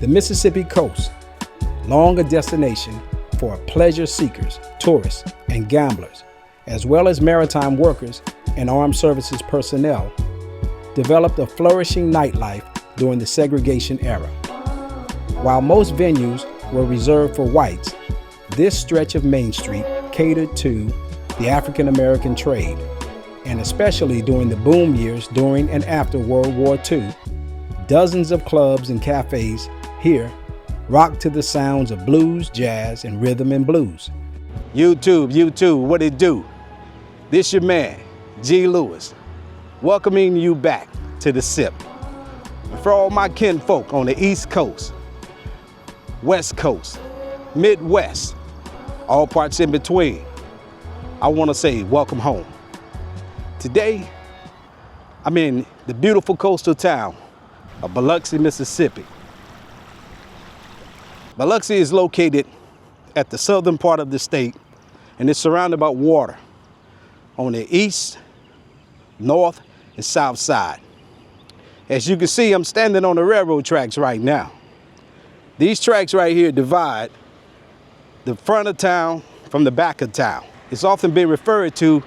The Mississippi coast, long a destination for pleasure seekers, tourists, and gamblers, as well as maritime workers and armed services personnel, developed a flourishing nightlife during the segregation era. While most venues were reserved for whites, this stretch of Main Street catered to the African American trade, and especially during the boom years during and after World War II, dozens of clubs and cafes here rocked to the sounds of blues, jazz, and rhythm and blues. YouTube, what it do? This your man, G. Lewis, welcoming you back to the Sipp. For all my kinfolk on the East Coast, West Coast, Midwest, all parts in between, I want to say welcome home. Today, I'm in the beautiful coastal town of Biloxi, Mississippi. Biloxi is located at the southern part of the state, and it's surrounded by water on the east, north, and south side. As you can see, I'm standing on the railroad tracks right now. These tracks right here divide the front of town from the back of town. It's often been referred to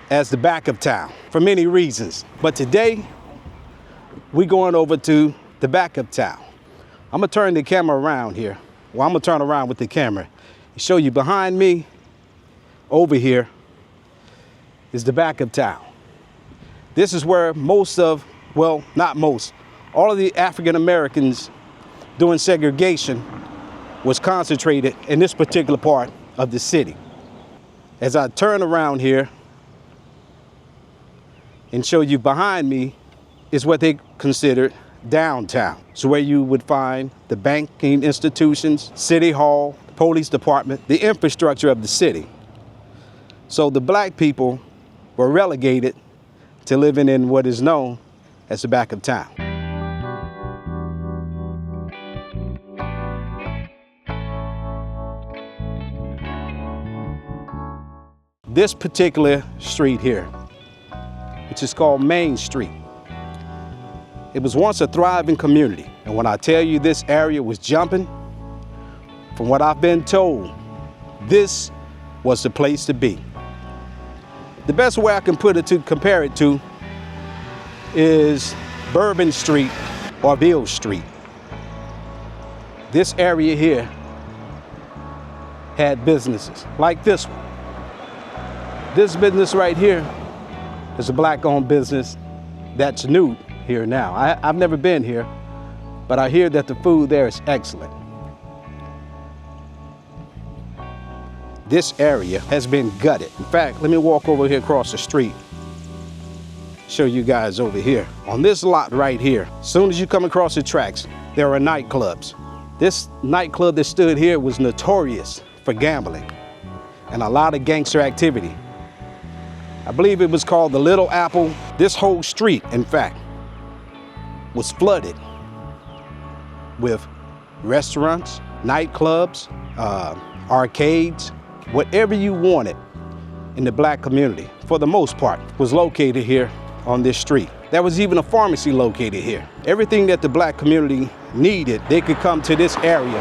as the back of town for many reasons. But today, we're going over to the back of town. I'm gonna turn the camera around here. Well, I'm gonna turn around with the camera and show you behind me, over here, is the back of town. This is where most of, well, not most, all of the African Americans during segregation was concentrated in this particular part of the city. As I turn around here and show you behind me is what they considered downtown. So where you would find the banking institutions, city hall, police department, the infrastructure of the city. So the black people were relegated to living in what is known as the back of town. This particular street here, which is called Main Street, it was once a thriving community. And when I tell you this area was jumping, from what I've been told, this was the place to be. The best way I can compare it to is Bourbon Street or Beale Street. This area here had businesses like this one. This business right here is a black-owned business that's new here now. I've never been here, but I hear that the food there is excellent. This area has been gutted. In fact, let me walk over here across the street, show you guys over here. On this lot right here, as soon as you come across the tracks, there are nightclubs. This nightclub that stood here was notorious for gambling and a lot of gangster activity. I believe it was called the Little Apple. This whole street, in fact, was flooded with restaurants, nightclubs, arcades, whatever you wanted in the black community, for the most part, was located here on this street. There was even a pharmacy located here. Everything that the black community needed, they could come to this area.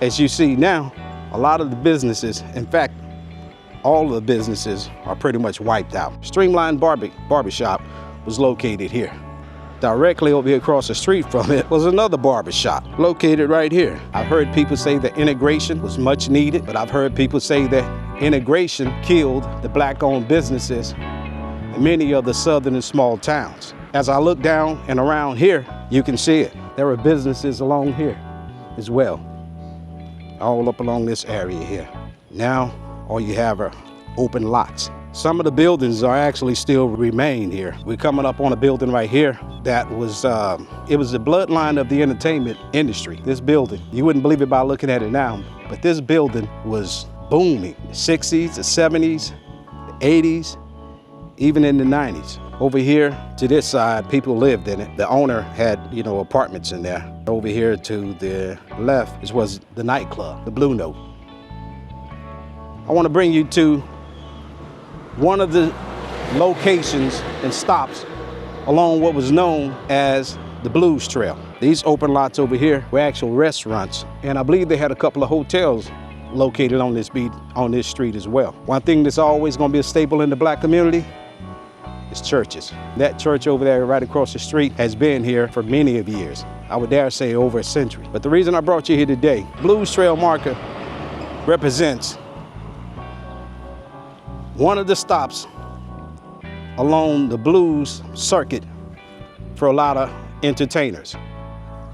As you see now, a lot of the businesses, in fact, all of the businesses are pretty much wiped out. Streamline Barbershop was located here. Directly over here across the street from it was another barbershop located right here. I've heard people say that integration was much needed, but I've heard people say that integration killed the black-owned businesses in many of the southern and small towns. As I look down and around here, you can see it. There are businesses along here as well, all up along this area here. Now, all you have are open lots. Some of the buildings are actually still remain here. We're coming up on a building right here that was, it was the bloodline of the entertainment industry. This building, you wouldn't believe it by looking at it now, but this building was booming. The 60s, the 70s, the 80s, even in the 90s. Over here to this side, people lived in it. The owner had, apartments in there. Over here to the left was the nightclub, the Blue Note. I want to bring you to one of the locations and stops along what was known as the Blues Trail. These open lots over here were actual restaurants, and I believe they had a couple of hotels located on this beat, on this street as well. One thing that's always gonna be a staple in the black community is churches. That church over there right across the street has been here for many of years. I would dare say over a century. But the reason I brought you here today, Blues Trail marker represents one of the stops along the blues circuit for a lot of entertainers.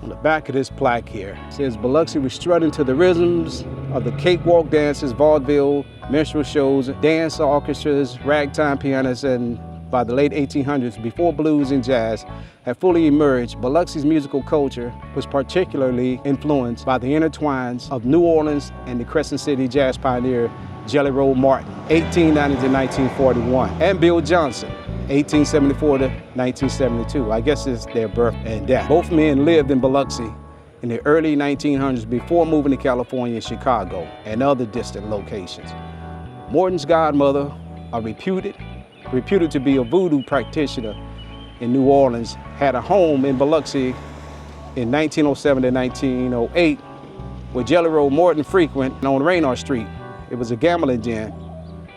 On the back of this plaque here, it says Biloxi was strutting to the rhythms of the cakewalk dances, vaudeville, minstrel shows, dance orchestras, ragtime pianists, and by the late 1800s, before blues and jazz had fully emerged, Biloxi's musical culture was particularly influenced by the intertwines of New Orleans and the Crescent City jazz pioneer Jelly Roll Martin, 1890 to 1941, and Bill Johnson, 1874 to 1972. I guess it's their birth and death. Both men lived in Biloxi in the early 1900s before moving to California and Chicago and other distant locations. Morton's godmother, reputed to be a voodoo practitioner in New Orleans, had a home in Biloxi in 1907 to 1908, where Jelly Roll Morton frequented on Raynor Street. It was a gambling den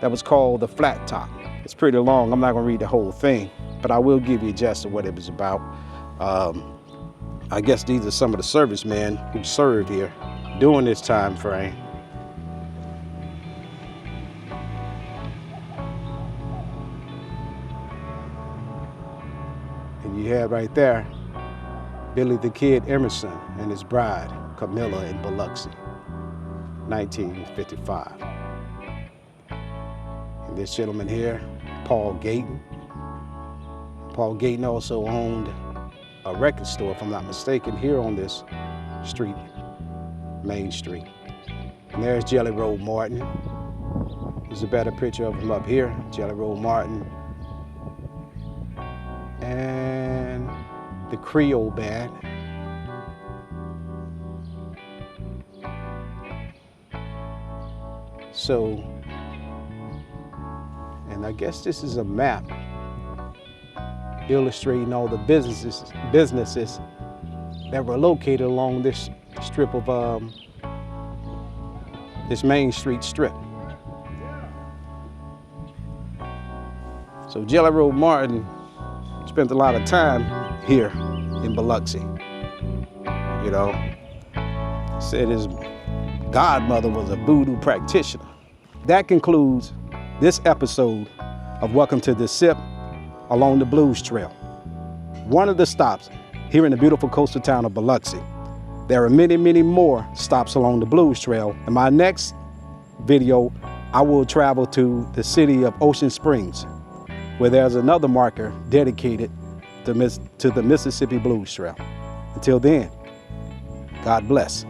that was called the Flat Top. It's pretty long, I'm not gonna read the whole thing, but I will give you a gist of what it was about. I guess these are some of the servicemen who served here during this time frame. And you have right there, Billy the Kid Emerson and his bride, Camilla in Biloxi, 1955. And this gentleman here, Paul Gayton. Paul Gayton also owned a record store, if I'm not mistaken, here on this street, Main Street. And there's Jelly Roll Martin. There's a better picture of him up here, Jelly Roll Martin. And the Creole Band. So, and I guess this is a map illustrating all the businesses that were located along this strip of, this Main Street strip. So Jelly Roll Martin spent a lot of time here in Biloxi. You know, said his godmother was a voodoo practitioner. That concludes this episode of Welcome to the Sipp along the Blues Trail. One of the stops here in the beautiful coastal town of Biloxi. There are many, many more stops along the Blues Trail. In my next video, I will travel to the city of Ocean Springs, where there's another marker dedicated to the Mississippi Blues Trail. Until then, God bless.